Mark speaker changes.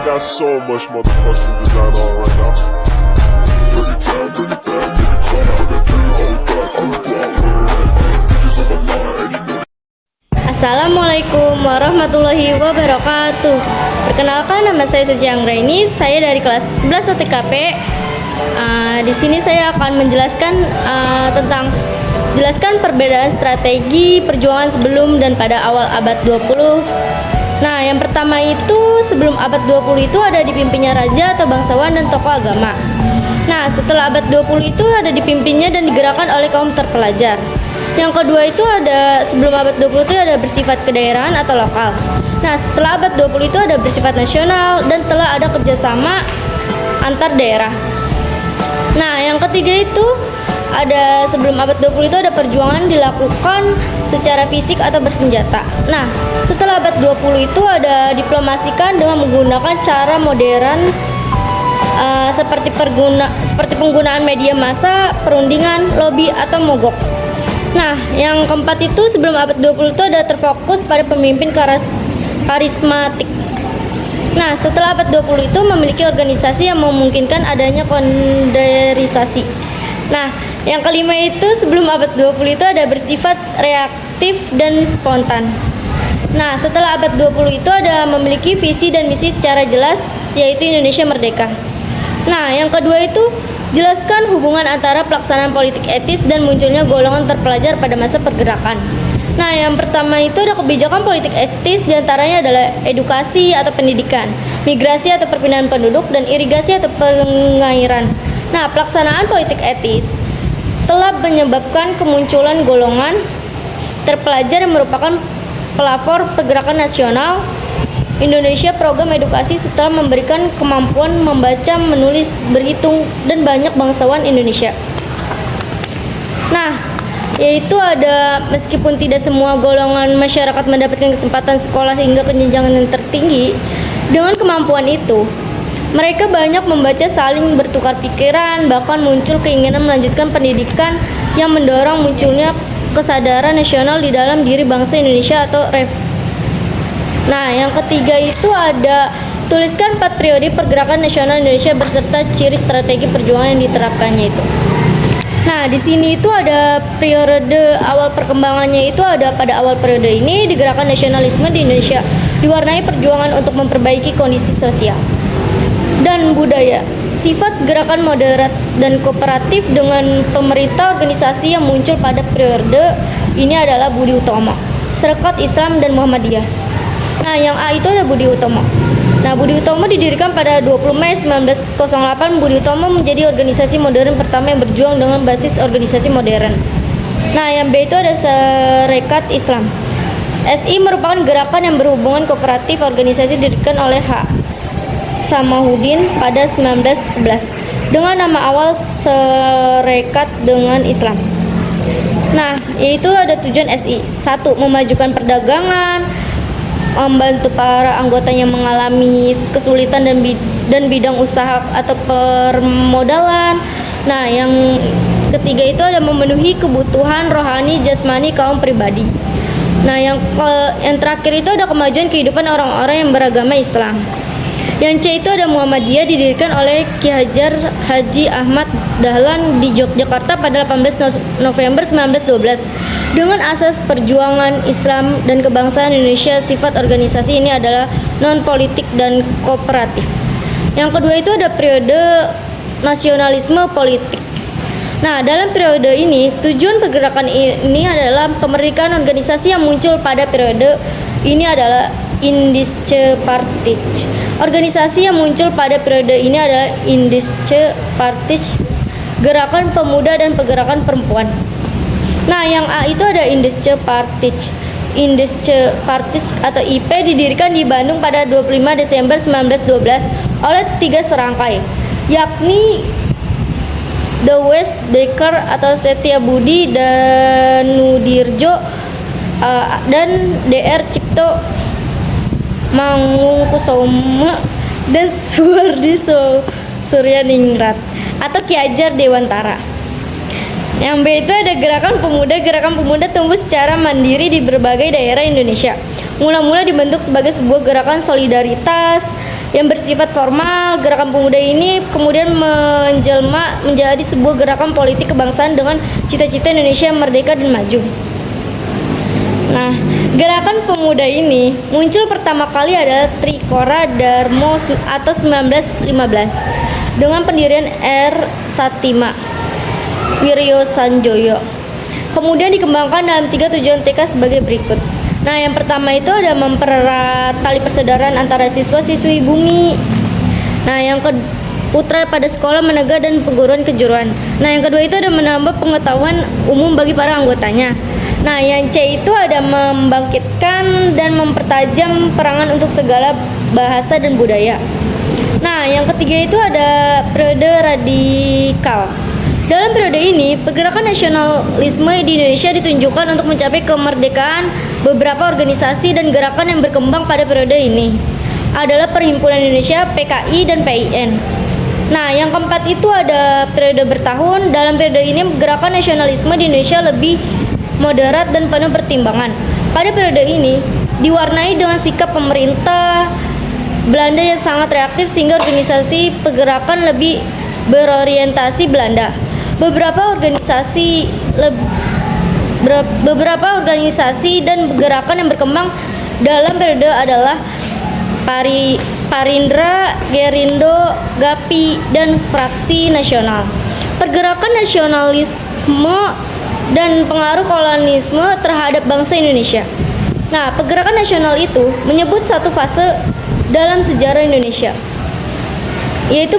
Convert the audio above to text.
Speaker 1: got so much motherfucking design on right now. Bring it down, bring it down, make it clap. I got 3 old thoughts, I'm wild, bitches on my line, and you know.
Speaker 2: Assalamualaikum warahmatullahi wabarakatuh. Perkenalkan, nama saya Suci Anggraini. Saya dari kelas 11 TKP. Di sini saya akan menjelaskan jelaskan perbedaan strategi perjuangan sebelum dan pada awal abad 20. Nah, yang pertama itu sebelum abad 20 itu ada dipimpinnya raja atau bangsawan dan tokoh agama. Nah, setelah abad 20 itu ada dipimpinnya dan digerakkan oleh kaum terpelajar. Yang kedua itu ada sebelum abad 20 itu ada bersifat kedaerahan atau lokal. Nah, setelah abad 20 itu ada bersifat nasional dan telah ada kerjasama antar daerah. Nah, yang ketiga itu ada sebelum abad 20 itu ada perjuangan dilakukan secara fisik atau bersenjata. Nah, setelah abad 20 itu ada diplomasikan dengan menggunakan cara modern seperti penggunaan media massa, perundingan, lobby atau mogok. Nah, yang keempat itu sebelum abad 20 itu ada terfokus pada pemimpin karismatik. Nah, setelah abad 20 itu memiliki organisasi yang memungkinkan adanya konderisasi. Nah, yang kelima itu sebelum abad 20 itu ada bersifat reaktif dan spontan. Nah, setelah abad 20 itu ada memiliki visi dan misi secara jelas, yaitu Indonesia Merdeka. Nah, yang kedua itu jelaskan hubungan antara pelaksanaan politik etis dan munculnya golongan terpelajar pada masa pergerakan. Nah, yang pertama itu ada kebijakan politik etis, diantaranya adalah edukasi atau pendidikan, migrasi atau perpindahan penduduk, dan irigasi atau pengairan. Nah, pelaksanaan politik etis telah menyebabkan kemunculan golongan terpelajar yang merupakan pelopor pergerakan nasional Indonesia. Program edukasi setelah memberikan kemampuan membaca, menulis, berhitung, dan banyak bangsawan Indonesia. Nah, yaitu ada meskipun tidak semua golongan masyarakat mendapatkan kesempatan sekolah hingga ke jenjang yang tertinggi, dengan kemampuan itu mereka banyak membaca, saling bertukar pikiran, bahkan muncul keinginan melanjutkan pendidikan yang mendorong munculnya kesadaran nasional di dalam diri bangsa Indonesia atau REF. Nah, yang ketiga itu ada tuliskan 4 periode pergerakan nasional Indonesia beserta ciri strategi perjuangan yang diterapkannya itu. Nah, di sini itu ada periode awal perkembangannya itu ada pada awal periode ini di gerakan nasionalisme di Indonesia diwarnai perjuangan untuk memperbaiki kondisi sosial dan budaya. Sifat gerakan moderat dan kooperatif dengan pemerintah organisasi yang muncul pada periode ini adalah Budi Utomo, Sarekat Islam dan Muhammadiyah. Nah, yang A itu ada Budi Utomo. Nah, Budi Utomo didirikan pada 20 Mei 1908. Budi Utomo menjadi organisasi modern pertama yang berjuang dengan basis organisasi modern. Nah, yang B itu ada Sarekat Islam. SI merupakan gerakan yang berhubungan kooperatif organisasi didirikan oleh H. Samahuddin pada 1911 dengan nama awal Sarekat dengan Islam. Nah, yaitu ada tujuan SI. 1. Memajukan perdagangan, membantu para anggotanya mengalami kesulitan dan bidang usaha atau permodalan. Nah, yang ketiga itu ada memenuhi kebutuhan rohani jasmani kaum pribadi. Nah, yang terakhir itu ada kemajuan kehidupan orang-orang yang beragama Islam. Yang C itu ada Muhammadiyah didirikan oleh Ki Haji Ahmad Dahlan di Yogyakarta pada 18 November 1912 dengan asas perjuangan Islam dan kebangsaan Indonesia. Sifat organisasi ini adalah non-politik dan kooperatif. Yang kedua itu ada periode nasionalisme politik. Nah, dalam periode ini tujuan pergerakan ini adalah kemerdekaan organisasi yang muncul pada periode ini adalah Indische Partij. Organisasi yang muncul pada periode ini adalah Indische Partij, Gerakan Pemuda dan Pergerakan Perempuan. Nah, yang A itu ada Indische Partij. Indische Partij atau IP didirikan di Bandung pada 25 Desember 1912 oleh 3 serangkai, yakni Dawes Dekker atau Setiabudi Danudirjo dan DR Cipto Mangunkusumo dan Suwardi Suryaningrat atau Ki Hajar Dewantara. Yang B itu ada Gerakan Pemuda. Gerakan Pemuda tumbuh secara mandiri di berbagai daerah Indonesia. Mula-mula dibentuk sebagai sebuah gerakan solidaritas yang bersifat formal. Gerakan pemuda ini kemudian menjelma menjadi sebuah gerakan politik kebangsaan dengan cita-cita Indonesia yang merdeka dan maju. Nah, gerakan pemuda ini muncul pertama kali adalah Trikora Darmo atau 1915 dengan pendirian R. Satima Wiryo Sanjoyo. Kemudian dikembangkan dalam 3 tujuan TK sebagai berikut. Nah, yang pertama itu ada mempererat tali persaudaraan antara siswa-siswi bumi. Nah, yang putra pada sekolah menegak dan perguruan kejuruan. Nah, yang kedua itu ada menambah pengetahuan umum bagi para anggotanya. Nah, yang C itu ada membangkitkan dan mempertajam perangan untuk segala bahasa dan budaya. Nah, yang ketiga itu ada periode radikal. Dalam periode ini, pergerakan nasionalisme di Indonesia ditunjukkan untuk mencapai kemerdekaan. Beberapa organisasi dan gerakan yang berkembang pada periode ini adalah Perhimpunan Indonesia, PKI, dan PIN. Nah, yang keempat itu ada periode bertahun. Dalam periode ini, gerakan nasionalisme di Indonesia lebih moderat dan penuh pertimbangan. Pada periode ini, diwarnai dengan sikap pemerintah Belanda yang sangat reaktif sehingga organisasi pergerakan lebih berorientasi Belanda. Beberapa organisasi dan gerakan yang berkembang dalam periode adalah Parindra, Gerindo, GAPI, dan Fraksi Nasional. Pergerakan nasionalisme dan pengaruh kolonialisme terhadap bangsa Indonesia. Nah, pergerakan nasional itu menyebut satu fase dalam sejarah Indonesia, yaitu